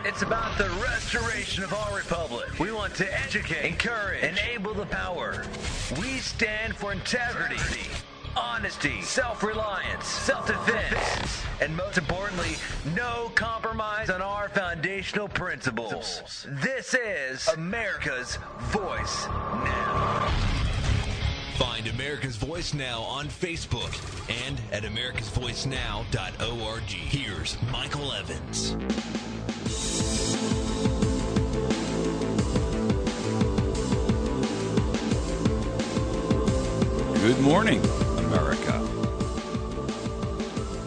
It's about the restoration of our republic. We want to educate, encourage, enable the power. We stand for integrity, honesty, self-reliance, self-defense, and most importantly, no compromise on our foundational principles. This is America's Voice Now. Find America's Voice Now on Facebook and at americasvoicenow.org. Here's Michael Evans. Good morning, America.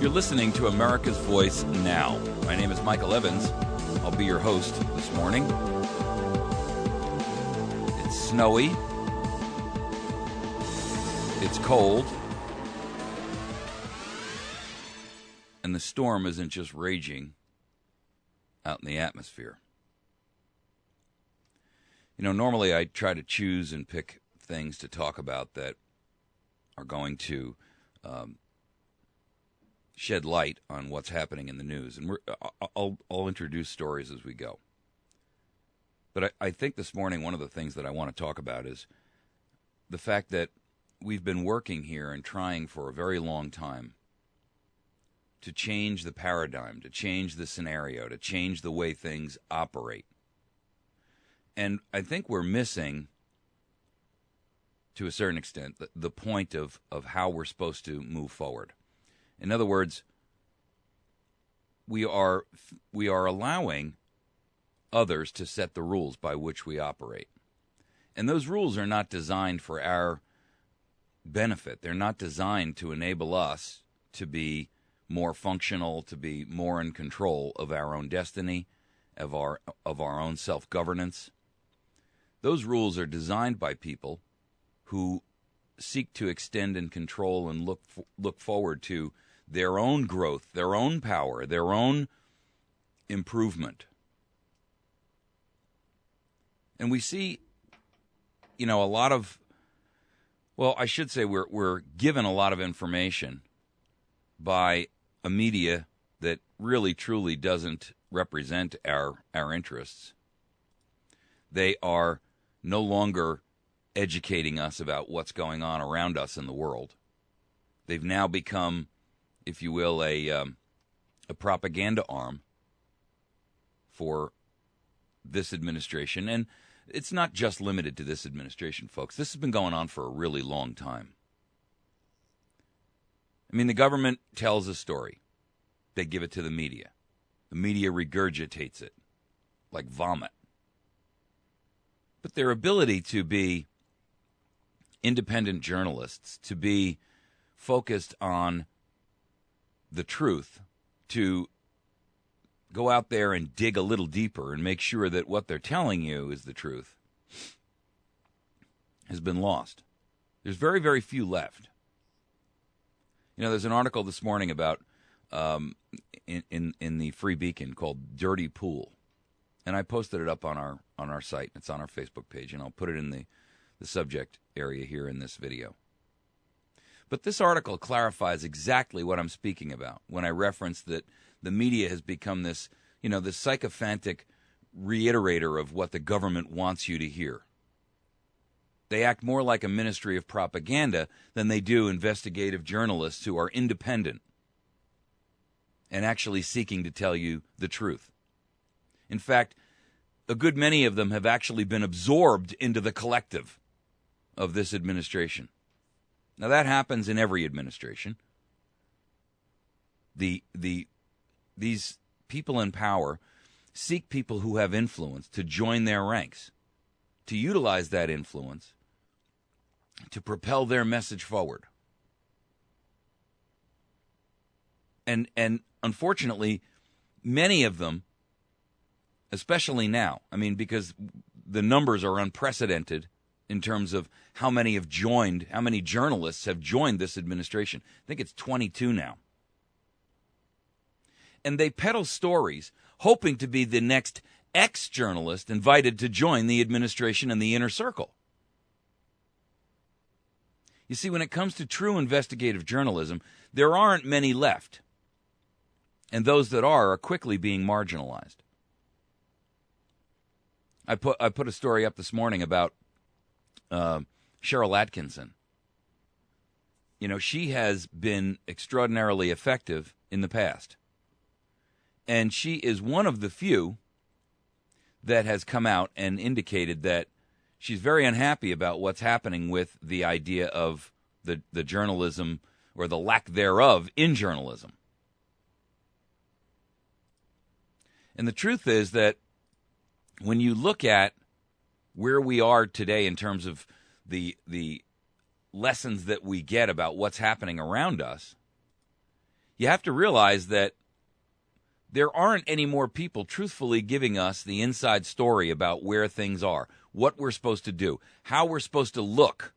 You're listening to America's Voice Now. My name is Michael Evans. I'll be your host this morning. It's snowy. It's cold. And the storm isn't just raging out in the atmosphere. You know, normally I try to choose and pick things to talk about that are going to shed light on what's happening in the news. And I'll introduce stories as we go. But I think this morning one of the things that I want to talk about is the fact that we've been working here and trying for a very long time to change the paradigm, to change the scenario, to change the way things operate. And I think we're missing, to a certain extent, the point of how we're supposed to move forward. In other words, we are allowing others to set the rules by which we operate. And those rules are not designed for our benefit. They're not designed to enable us to be more functional, to be more in control of our own destiny, of our own self-governance. Those rules are designed by people who seek to extend and control and look forward to their own growth, their own power, their own improvement. And we see, you know, a lot of, well, I should say we're given a lot of information by a media that really truly doesn't represent our interests. They are no longer educating us about what's going on around us in the world. They've now become, if you will, a propaganda arm for this administration. And it's not just limited to this administration, folks. This has been going on for a really long time. I mean, the government tells a story. They give it to the media. The media regurgitates it like vomit. But their ability to be independent journalists, to be focused on the truth, to go out there and dig a little deeper and make sure that what they're telling you is the truth, has been lost. There's very, very few left. You know, there's an article this morning about in the Free Beacon called "Dirty Pool," and I posted it up on our site. It's on our Facebook page, and I'll put it in the subject area here in this video. But this article clarifies exactly what I'm speaking about when I reference that the media has become this, you know, this sycophantic reiterator of what the government wants you to hear. They act more like a ministry of propaganda than they do investigative journalists who are independent and actually seeking to tell you the truth. In fact, a good many of them have actually been absorbed into the collective of this administration. Now, that happens in every administration. These people in power seek people who have influence to join their ranks, to utilize that influence to propel their message forward. And unfortunately, many of them, especially now, I mean, because the numbers are unprecedented in terms of how many journalists have joined this administration. I think it's 22 now. And they peddle stories hoping to be the next ex-journalist invited to join the administration and the inner circle. You see, when it comes to true investigative journalism, there aren't many left. And those that are quickly being marginalized. I put a story up this morning about Cheryl Atkinson. You know, she has been extraordinarily effective in the past. And she is one of the few that has come out and indicated that she's very unhappy about what's happening with the idea of the journalism or the lack thereof in journalism. And the truth is that when you look at where we are today in terms of the lessons that we get about what's happening around us, you have to realize that there aren't any more people truthfully giving us the inside story about where things are, what we're supposed to do, how we're supposed to look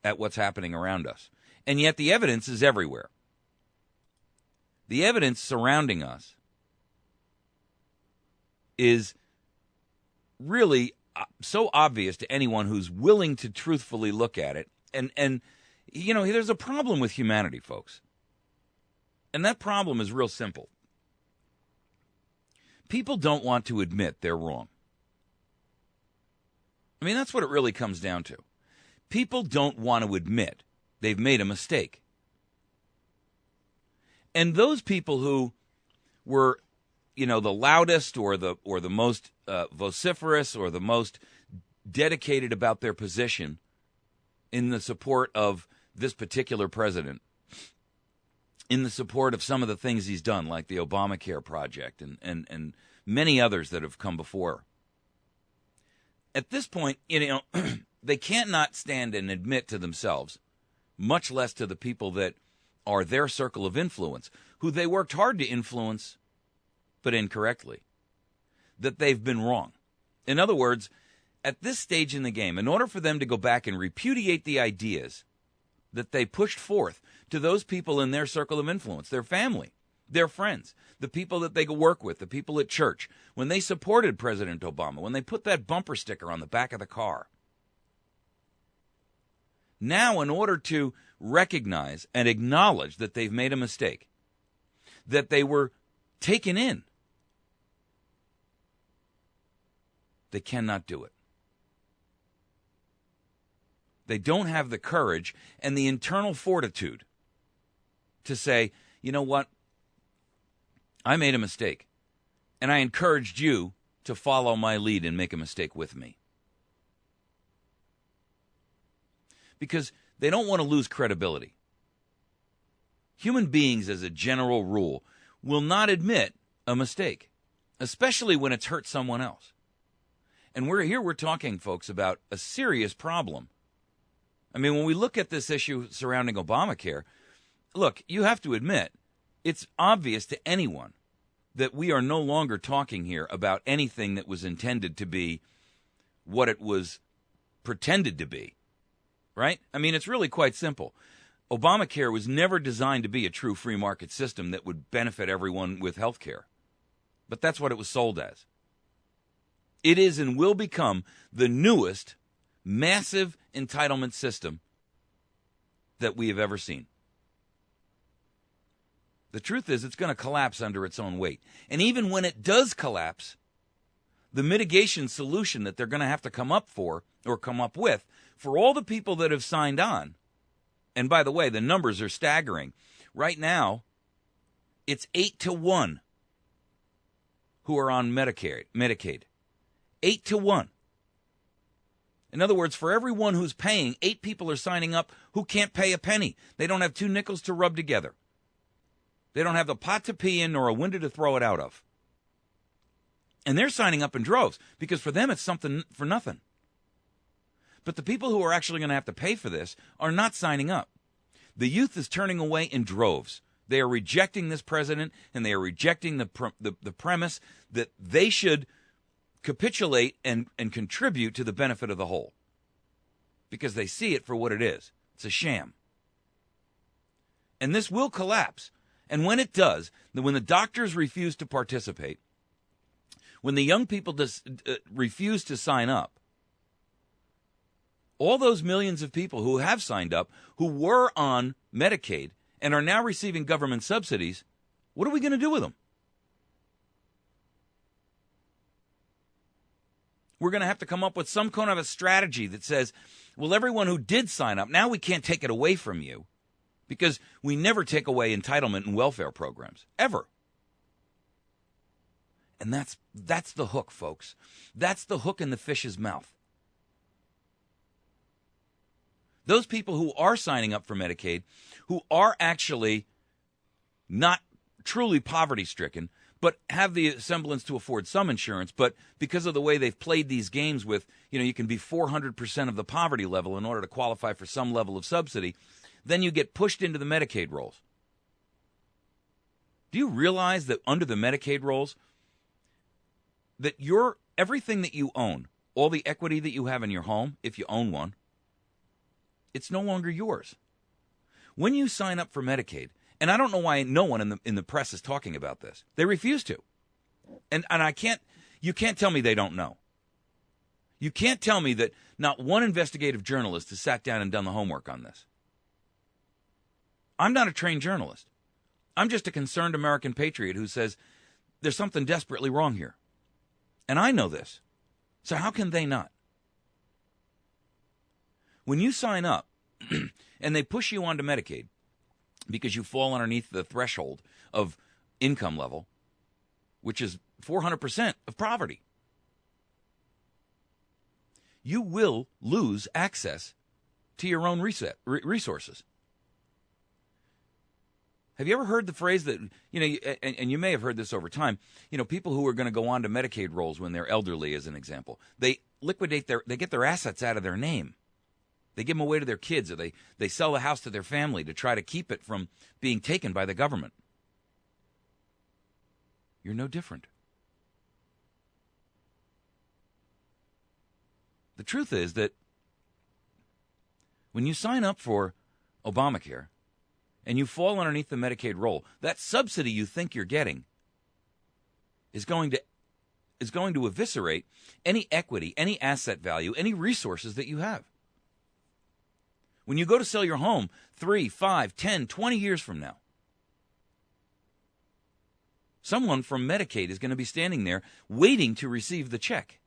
at what's happening around us. And yet the evidence is everywhere. The evidence surrounding us is really so obvious to anyone who's willing to truthfully look at it. And you know, there's a problem with humanity, folks. And that problem is real simple. People don't want to admit they're wrong. I mean, that's what it really comes down to. People don't want to admit they've made a mistake. And those people who were, you know, the loudest or the most vociferous or the most dedicated about their position in the support of this particular president, in the support of some of the things he's done, like the Obamacare project and many others that have come before. At this point, you know, they can't not stand and admit to themselves, much less to the people that are their circle of influence, who they worked hard to influence, but incorrectly, that they've been wrong. In other words, at this stage in the game, in order for them to go back and repudiate the ideas that they pushed forth to those people in their circle of influence, their family, their friends, the people that they work with, the people at church, when they supported President Obama, when they put that bumper sticker on the back of the car. Now, in order to recognize and acknowledge that they've made a mistake, that they were taken in, they cannot do it. They don't have the courage and the internal fortitude to say, you know what? I made a mistake, and I encouraged you to follow my lead and make a mistake with me. Because they don't want to lose credibility. Human beings, as a general rule, will not admit a mistake, especially when it's hurt someone else. And we're talking, folks, about a serious problem. I mean, when we look at this issue surrounding Obamacare, look, you have to admit, it's obvious to anyone that we are no longer talking here about anything that was intended to be what it was pretended to be, right? I mean, it's really quite simple. Obamacare was never designed to be a true free market system that would benefit everyone with health care. But that's what it was sold as. It is and will become the newest massive entitlement system that we have ever seen. The truth is, it's going to collapse under its own weight. And even when it does collapse, the mitigation solution that they're going to have to come up with for all the people that have signed on, and by the way, the numbers are staggering. Right now, it's 8-1 who are on Medicaid. 8-1. In other words, for everyone who's paying, 8 people are signing up who can't pay a penny. They don't have 2 nickels to rub together. They don't have the pot to pee in nor a window to throw it out of. And they're signing up in droves because for them it's something for nothing. But the people who are actually going to have to pay for this are not signing up. The youth is turning away in droves. They are rejecting this president, and they are rejecting the premise that they should capitulate and contribute to the benefit of the whole. Because they see it for what it is. It's a sham. And this will collapse. And when it does, when the doctors refuse to participate, when the young people refuse to sign up, all those millions of people who have signed up, who were on Medicaid and are now receiving government subsidies, what are we going to do with them? we're going to have to come up with some kind of a strategy that says, well, everyone who did sign up, now we can't take it away from you, because we never take away entitlement and welfare programs, ever. And that's the hook, folks. That's the hook in the fish's mouth. Those people who are signing up for Medicaid, who are actually not truly poverty-stricken, but have the semblance to afford some insurance, but because of the way they've played these games with, you can be 400% of the poverty level in order to qualify for some level of subsidy, then you get pushed into the Medicaid rolls. Do you realize that under the Medicaid rolls, that everything that you own, all the equity that you have in your home, if you own one, it's no longer yours. When you sign up for Medicaid, and I don't know why no one in the press is talking about this. They refuse to. And you can't tell me they don't know. You can't tell me that not one investigative journalist has sat down and done the homework on this. I'm not a trained journalist. I'm just a concerned American patriot who says there's something desperately wrong here. And I know this. So how can they not? When you sign up and they push you onto Medicaid because you fall underneath the threshold of income level, which is 400% of poverty, you will lose access to your own resources. Have you ever heard the phrase that, and you may have heard this over time, people who are going to go on to Medicaid rolls when they're elderly, as an example, they get their assets out of their name. They give them away to their kids, or they sell the house to their family to try to keep it from being taken by the government. You're no different. The truth is that when you sign up for Obamacare and you fall underneath the Medicaid roll, that subsidy you think you're getting is going to eviscerate any equity, any asset value, any resources that you have. When you go to sell your home 3, 5, 10, 20 years from now, someone from Medicaid is going to be standing there waiting to receive the check,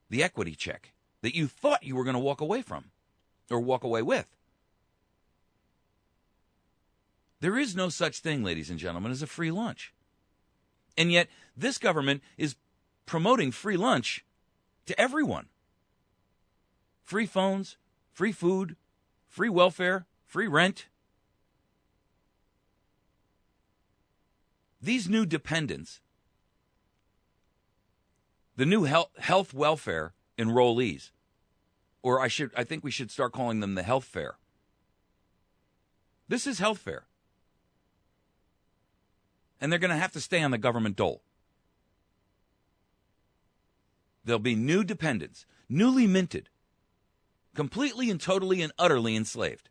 the equity check that you thought you were going to walk away from or walk away with. There is no such thing, ladies and gentlemen, as a free lunch. And yet, this government is promoting free lunch to everyone. Free phones, free food, free welfare, free rent. These new dependents, the new health welfare enrollees, or I think we should start calling them the health fare. This is health fare. And they're going to have to stay on the government dole. There'll be new dependents, newly minted, completely and totally and utterly enslaved.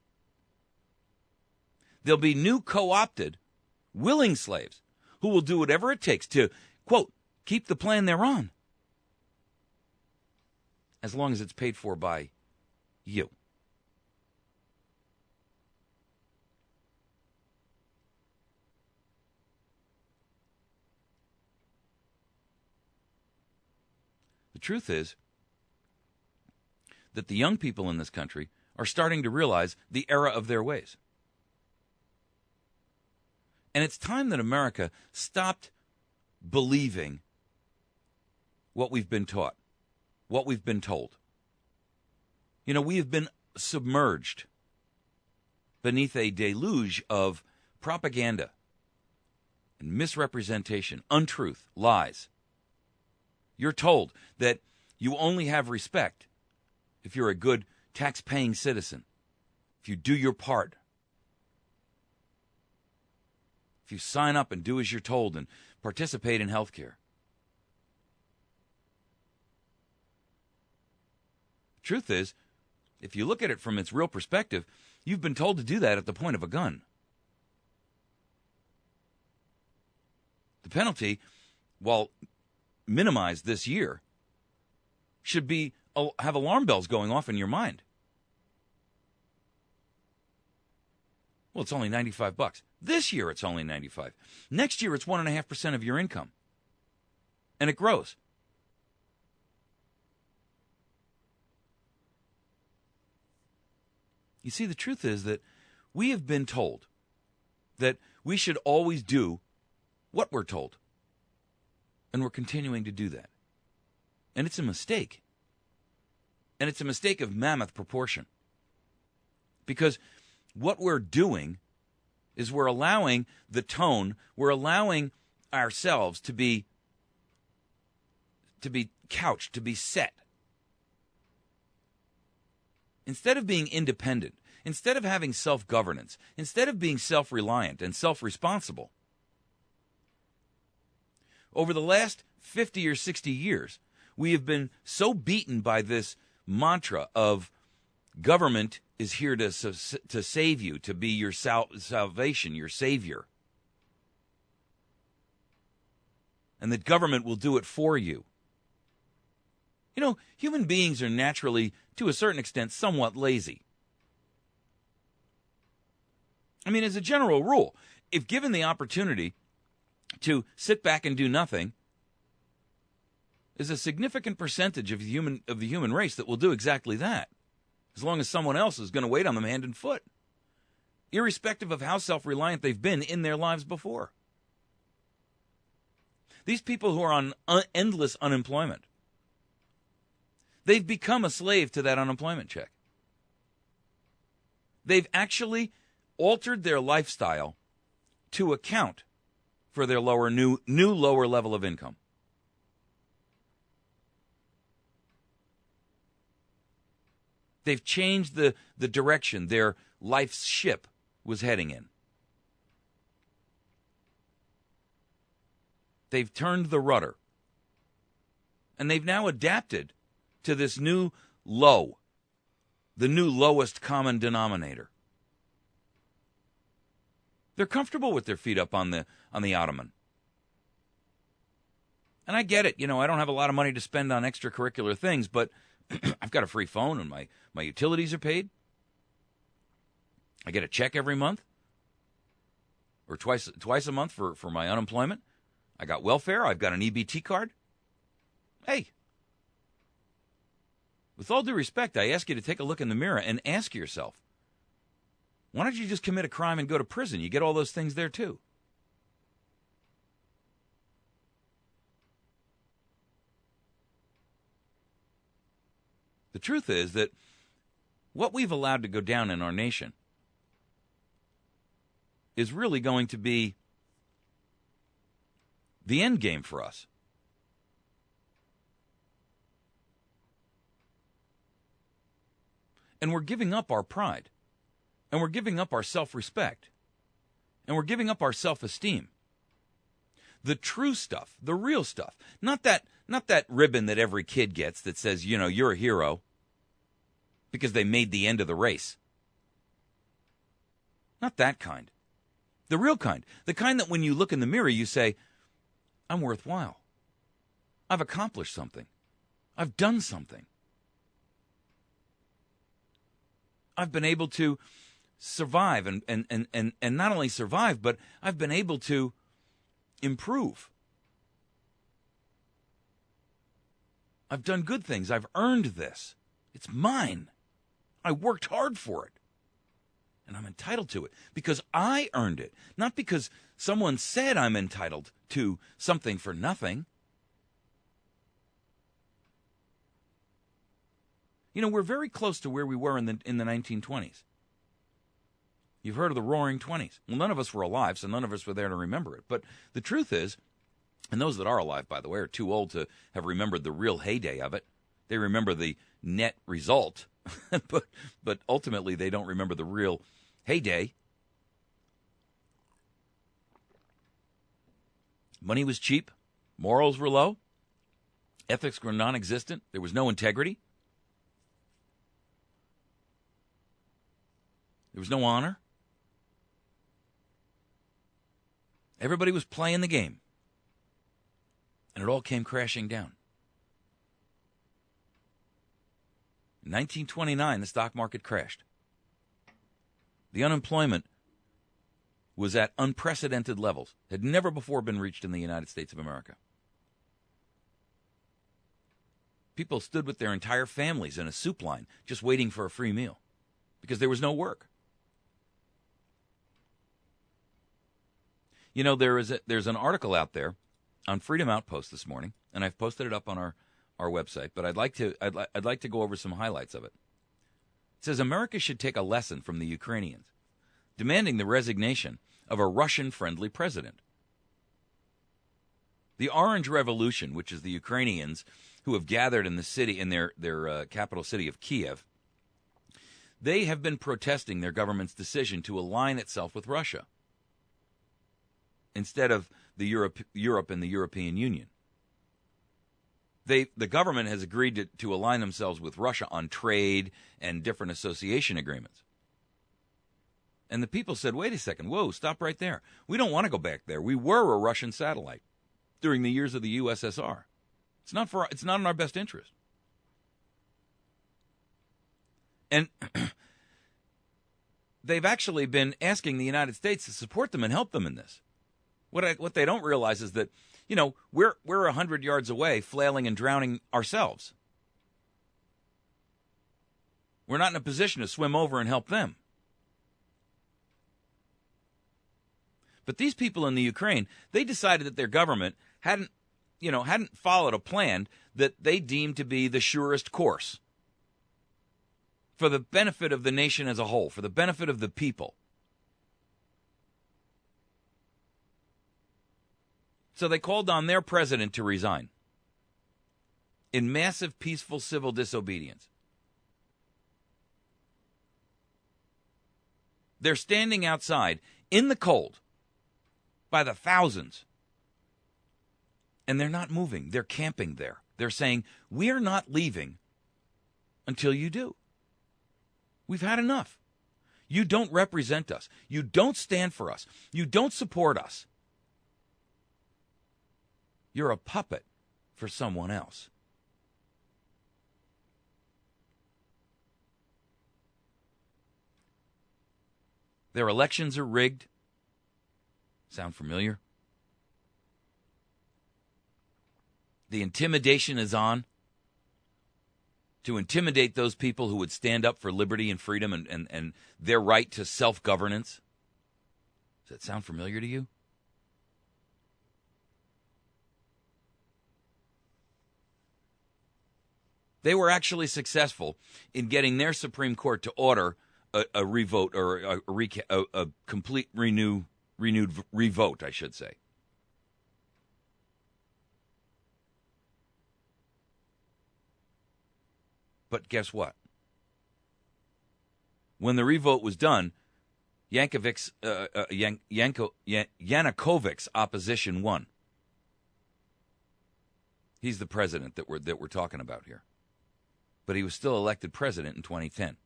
There'll be new co-opted, willing slaves who will do whatever it takes to, quote, keep the plan they're on, as long as it's paid for by you. The truth is that the young people in this country are starting to realize the error of their ways. And it's time that America stopped believing what we've been taught, what we've been told. We have been submerged beneath a deluge of propaganda and misrepresentation, untruth, lies. You're told that you only have respect if you're a good tax-paying citizen, if you do your part, if you sign up and do as you're told and participate in health care. Truth is, if you look at it from its real perspective, you've been told to do that at the point of a gun. The penalty, while minimized this year, should have alarm bells going off in your mind. Well, it's only $95. This year it's only $95. Next year it's 1.5% of your income. And it grows. You see, the truth is that we have been told that we should always do what we're told. And we're continuing to do that. And it's a mistake. And it's a mistake of mammoth proportion. Because what we're doing is we're allowing the tone, we're allowing ourselves to be couched, to be set. Instead of being independent, instead of having self-governance, instead of being self-reliant and self-responsible, over the last 50 or 60 years, we have been so beaten by this mantra of government is here to save you, to be your salvation, your savior. And that government will do it for you. You know, human beings are naturally, to a certain extent, somewhat lazy. I mean, as a general rule, if given the opportunity to sit back and do nothing, is a significant percentage of the human race that will do exactly that, as long as someone else is going to wait on them hand and foot, irrespective of how self-reliant they've been in their lives before. These people who are on endless unemployment, they've become a slave to that unemployment check. They've actually altered their lifestyle to account for their new lower level of income. They've changed the direction their life's ship was heading in. They've turned the rudder. And they've now adapted to this new low, the new lowest common denominator. They're comfortable with their feet up on the ottoman. And I get it. You know, I don't have a lot of money to spend on extracurricular things, but I've got a free phone and my utilities are paid. I get a check every month or twice a month for my unemployment. I got welfare. I've got an EBT card. Hey, with all due respect, I ask you to take a look in the mirror and ask yourself, why don't you just commit a crime and go to prison? You get all those things there too. The truth is that what we've allowed to go down in our nation is really going to be the end game for us. And we're giving up our pride. And we're giving up our self-respect. And we're giving up our self-esteem. The true stuff, the real stuff. Not that ribbon that every kid gets that says, you know, you're a hero because they made the end of the race. Not that kind. The real kind. The kind that when you look in the mirror, you say, I'm worthwhile. I've accomplished something. I've done something. I've been able to survive and not only survive, but I've been able to improve. I've done good things. I've earned this. It's mine. I worked hard for it. And I'm entitled to it because I earned it, not because someone said I'm entitled to something for nothing. You know, we're very close to where we were in the 1920s. You've heard of the Roaring '20s. Well, none of us were alive, so none of us were there to remember it. But the truth is, and those that are alive, by the way, are too old to have remembered the real heyday of it. They remember the net result, but ultimately they don't remember the real heyday. Money was cheap. Morals were low. Ethics were non-existent. There was no integrity. There was no honor. Everybody was playing the game. And it all came crashing down. In 1929, the stock market crashed. The unemployment was at unprecedented levels. Had never before been reached in the United States of America. People stood with their entire families in a soup line just waiting for a free meal. because there was no work. You know, there's an article out there on Freedom Outpost this morning, and I've posted it up on our website, but I'd like to go over some highlights of it. It says America should take a lesson from the Ukrainians, demanding the resignation of a Russian-friendly president. The Orange Revolution, which is the Ukrainians who have gathered in the city, in their capital city of Kiev, they have been protesting their government's decision to align itself with Russia instead of the Europe and the European Union. The government has agreed to align themselves with Russia on trade and different association agreements. And the people said, wait a second, whoa, stop right there. We don't want to go back there. We were a Russian satellite during the years of the USSR. It's not in our best interest. And they've actually been asking the United States to support them and help them in this. What they don't realize is that, you know, we're 100 yards away, flailing and drowning ourselves. We're not in a position to swim over and help them. But these people in the Ukraine, they decided that their government hadn't followed a plan that they deemed to be the surest course for the benefit of the nation as a whole, for the benefit of the people. So they called on their president to resign in massive, peaceful, civil disobedience. They're standing outside in the cold by the thousands, and they're not moving. They're camping there. They're saying, we're not leaving until you do. We've had enough. You don't represent us. You don't stand for us. You don't support us. You're a puppet for someone else. Their elections are rigged. Sound familiar? The intimidation is on to intimidate those people who would stand up for liberty and freedom and their right to self-governance. Does that sound familiar to you? They were actually successful in getting their Supreme Court to order a revote or a complete renewed revote, I should say. But guess what? When the revote was done, Yanukovic's opposition won. He's the president that we're talking about here. But he was still elected president in 2010.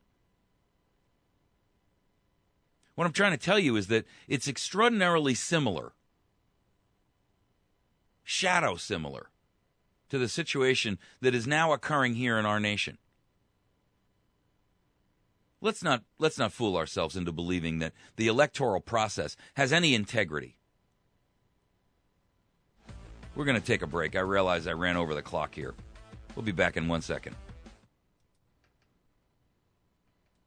What I'm trying to tell you is that it's extraordinarily similar, shadow similar, to the situation that is now occurring here in our nation. Let's not fool ourselves into believing that the electoral process has any integrity. We're going to take a break. I realize I ran over the clock here. We'll be back in 1 second.